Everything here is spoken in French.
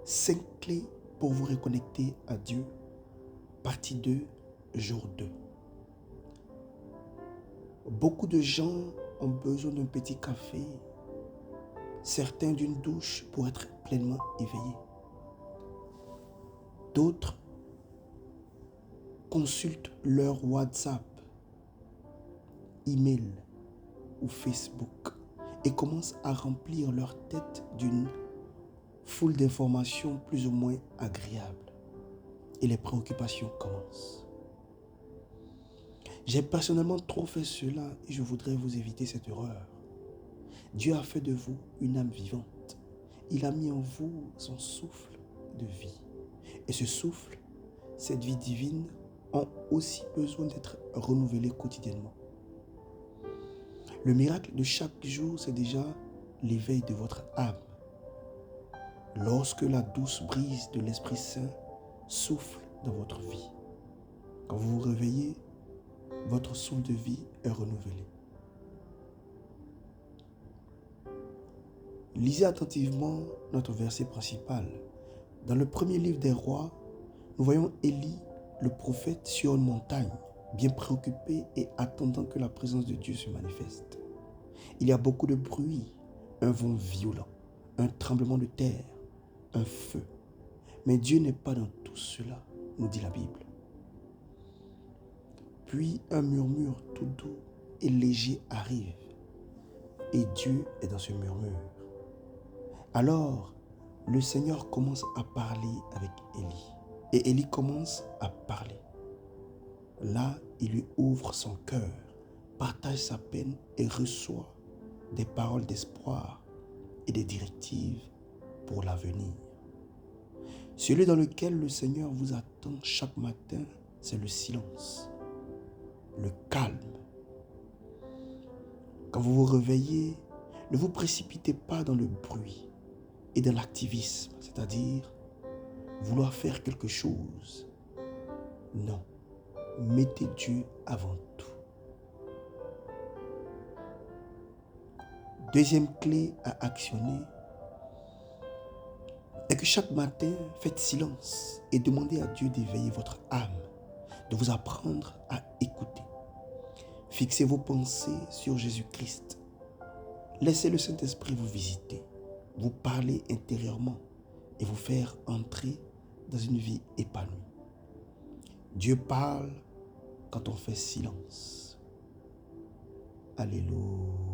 5 clés pour vous reconnecter à Dieu, partie 2, jour 2. Beaucoup de gens ont besoin d'un petit café, certains d'une douche pour être pleinement éveillés. D'autres consultent leur WhatsApp, email ou Facebook et commencent à remplir leur tête d'une foule d'informations plus ou moins agréables. Et les préoccupations commencent. J'ai personnellement trop fait cela et je voudrais vous éviter cette erreur. Dieu a fait de vous une âme vivante. Il a mis en vous son souffle de vie. Et ce souffle, cette vie divine, ont aussi besoin d'être renouvelés quotidiennement. Le miracle de chaque jour, c'est déjà l'éveil de votre âme. Lorsque la douce brise de l'Esprit Saint souffle dans votre vie, quand vous vous réveillez, votre souffle de vie est renouvelé. Lisez attentivement notre verset principal. Dans le premier livre des rois, nous voyons Élie, le prophète, sur une montagne, bien préoccupé et attendant que la présence de Dieu se manifeste. Il y a beaucoup de bruit, un vent violent, un tremblement de terre, un feu. Mais Dieu n'est pas dans tout cela, nous dit la Bible. Puis un murmure tout doux et léger arrive, et Dieu est dans ce murmure. Alors, le Seigneur commence à parler avec Élie, et Élie commence à parler. Là, il lui ouvre son cœur, partage sa peine et reçoit des paroles d'espoir et des directives pour l'avenir. Celui dans lequel le Seigneur vous attend chaque matin, c'est le silence, le calme. Quand vous vous réveillez, ne vous précipitez pas dans le bruit et dans l'activisme, c'est-à-dire vouloir faire quelque chose. Non, mettez Dieu avant tout. Deuxième clé à actionner est que chaque matin, faites silence et demandez à Dieu d'éveiller votre âme, de vous apprendre à écouter. Fixez vos pensées sur Jésus-Christ. Laissez le Saint-Esprit vous visiter, vous parler intérieurement et vous faire entrer dans une vie épanouie. Dieu parle quand on fait silence. Alléluia.